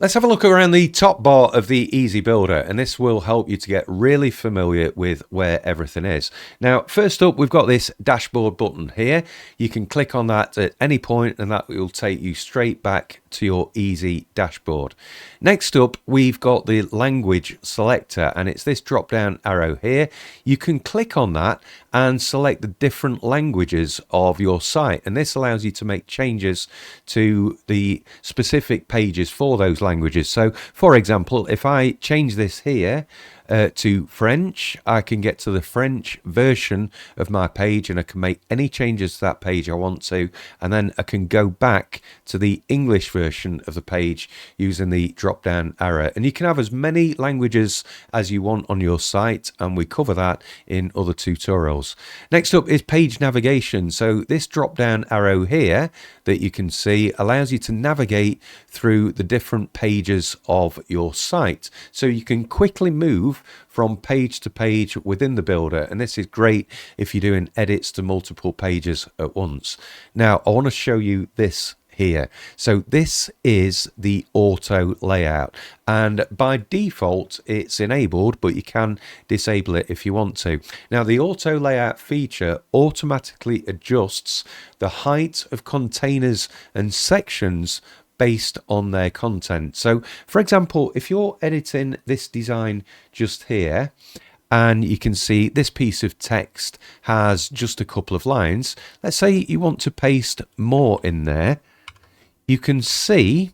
Let's have a look around the top bar of the Easy Builder, and this will help you to get really familiar with where everything is. Now, first up, we've got this dashboard button here. You can click on that at any point and that will take you straight back to your Easy dashboard. Next up, we've got the language selector, and it's this drop down arrow here. You can click on that and select the different languages of your site, and this allows you to make changes to the specific pages for those languages. So for example, if I change this here to French, I can get to the French version of my page and I can make any changes to that page I want to, and then I can go back to the English version of the page using the drop down arrow. And you can have as many languages as you want on your site, and we cover that in other tutorials. Next up is page navigation. So this drop down arrow here that you can see allows you to navigate through the different pages of your site, so you can quickly move from page to page within the builder, and this is great if you're doing edits to multiple pages at once. Now I want to show you this here. So this is the auto layout, and by default it's enabled, but you can disable it if you want to. Now the auto layout feature automatically adjusts the height of containers and sections based on their content. So for example, if you're editing this design just here, and you can see this piece of text has just a couple of lines, let's say you want to paste more in there, you can see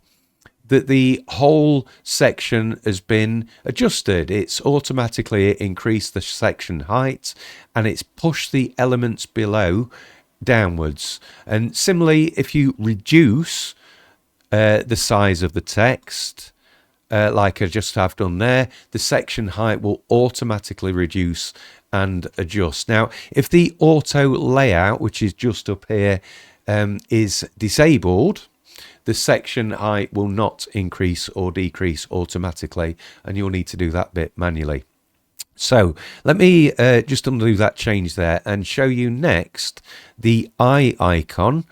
that the whole section has been adjusted. It's automatically increased the section height and it's pushed the elements below downwards. And similarly, if you reduce the size of the text, like I just have done there, the section height will automatically reduce and adjust. Now, if the auto layout, which is just up here, is disabled, the section height will not increase or decrease automatically, and you'll need to do that bit manually. So let me just undo that change there and show you next the eye icon,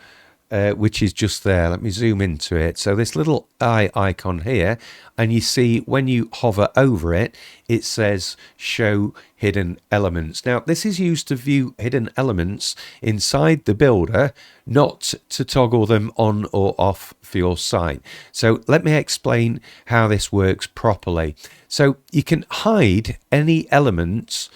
which is just there. Let me zoom into it. So this little eye icon here, and you see when you hover over it, it says show hidden elements. Now this is used to view hidden elements inside the builder, not to toggle them on or off for your site. So let me explain how this works properly. So you can hide any elements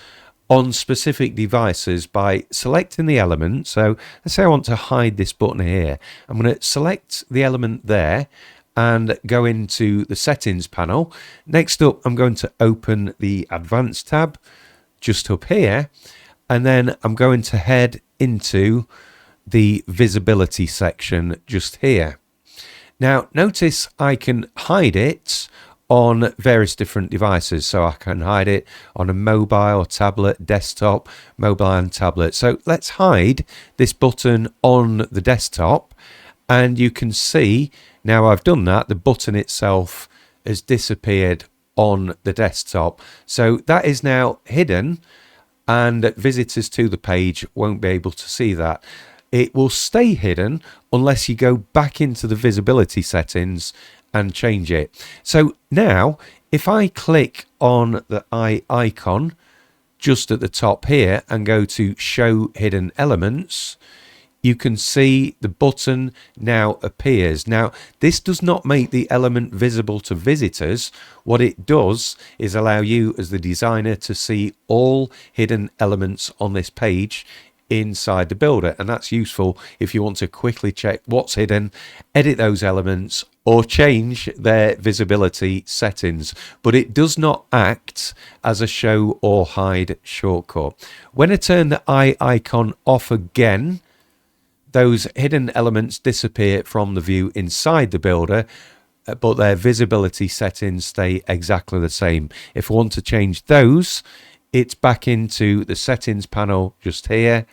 on specific devices by selecting the element. So let's say I want to hide this button here. I'm going to select the element there and go into the settings panel. Next up, I'm going to open the advanced tab just up here, and then I'm going to head into the visibility section just here. Now notice I can hide it on various different devices. So I can hide it on a mobile, tablet, desktop, mobile and tablet. So let's hide this button on the desktop, and you can see now I've done that, the button itself has disappeared on the desktop. So that is now hidden, and visitors to the page won't be able to see that. It will stay hidden unless you go back into the visibility settings and change it. So now if I click on the eye icon just at the top here and go to show hidden elements, you can see the button now appears. Now this does not make the element visible to visitors. What it does is allow you as the designer to see all hidden elements on this page inside the builder, and that's useful if you want to quickly check what's hidden, edit those elements, or change their visibility settings. But it does not act as a show or hide shortcut. When I turn the eye icon off again, those hidden elements disappear from the view inside the builder, but their visibility settings stay exactly the same. If I want to change those, it's back into the settings panel just here,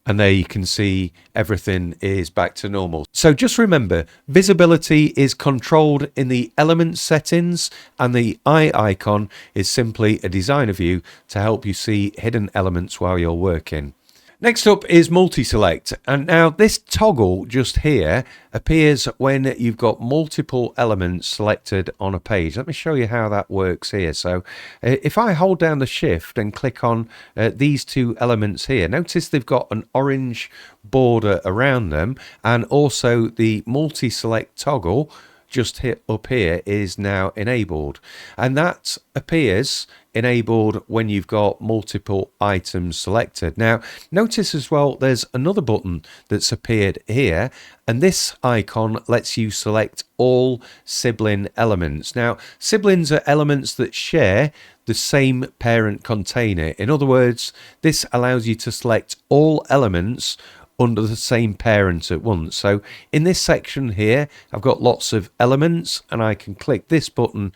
and there you can see everything is back to normal. So just remember, visibility is controlled in the element settings, and the eye icon is simply a designer view to help you see hidden elements while you're working. Next up is multi-select, and now this toggle just here appears when you've got multiple elements selected on a page. Let me show you how that works here. So if I hold down the shift and click on these two elements here, notice they've got an orange border around them, and also the multi-select toggle just hit up here is now enabled, and that appears enabled when you've got multiple items selected. Now notice as well there's another button that's appeared here, and this icon lets you select all sibling elements. Now siblings are elements that share the same parent container. In other words, this allows you to select all elements under the same parent at once. So in this section here I've got lots of elements, and I can click this button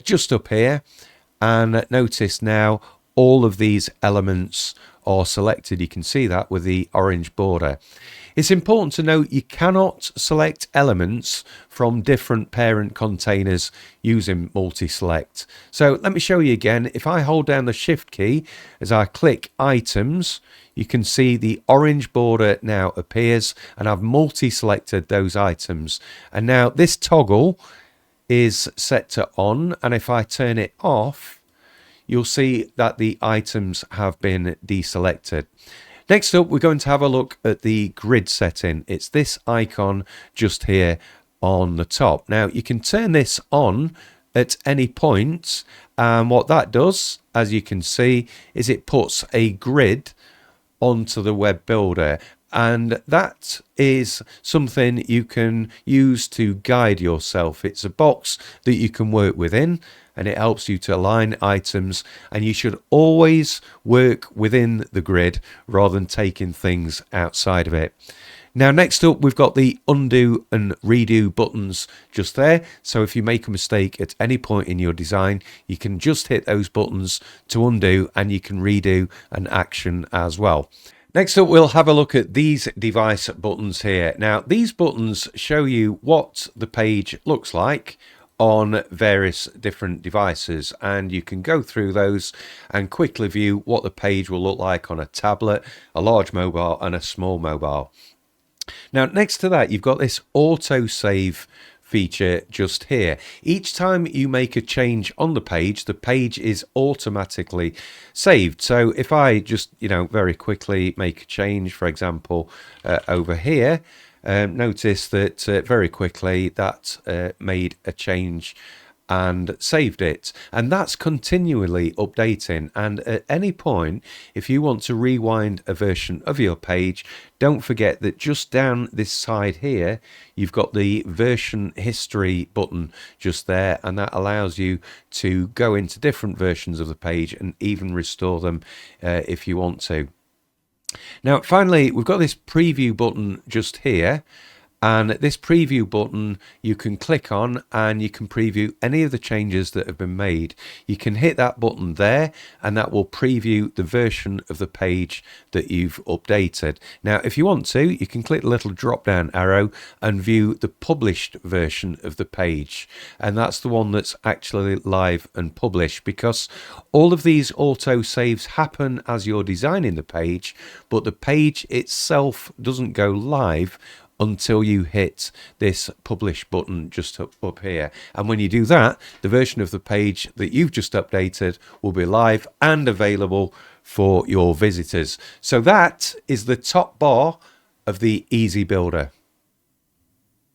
just up here, and notice now all of these elements are selected. You can see that with the orange border. It's important to note you cannot select elements from different parent containers using multi-select. So let me show you again. If I hold down the shift key as I click items, you can see the orange border now appears, and I've multi-selected those items. And now this toggle is set to on, and if I turn it off, you'll see that the items have been deselected. Next up, we're going to have a look at the grid setting. It's this icon just here on the top. Now you can turn this on at any point, and what that does, as you can see, is it puts a grid onto the web builder, and that is something you can use to guide yourself. It's a box that you can work within, and it helps you to align items, and you should always work within the grid rather than taking things outside of it. Now next up, we've got the undo and redo buttons just there. So if you make a mistake at any point in your design, you can just hit those buttons to undo, and you can redo an action as well. Next up, we'll have a look at these device buttons here. Now these buttons show you what the page looks like on various different devices, and you can go through those and quickly view what the page will look like on a tablet, a large mobile and a small mobile. Now next to that, you've got this auto save feature just here. Each time you make a change on the page is automatically saved. So if I just very quickly make a change, for example over here, notice that very quickly that made a change and saved it, and that's continually updating. And at any point, if you want to rewind a version of your page, don't forget that just down this side here you've got the version history button just there, and that allows you to go into different versions of the page and even restore them if you want to. Now finally, we've got this preview button just here, and this preview button you can click on and you can preview any of the changes that have been made. You can hit that button there, and that will preview the version of the page that you've updated. Now if you want to, you can click the little drop down arrow and view the published version of the page, and that's the one that's actually live and published, because all of these auto saves happen as you're designing the page, but the page itself doesn't go live until you hit this publish button just up here. And when you do that, the version of the page that you've just updated will be live and available for your visitors. So that is the top bar of the Easy Builder.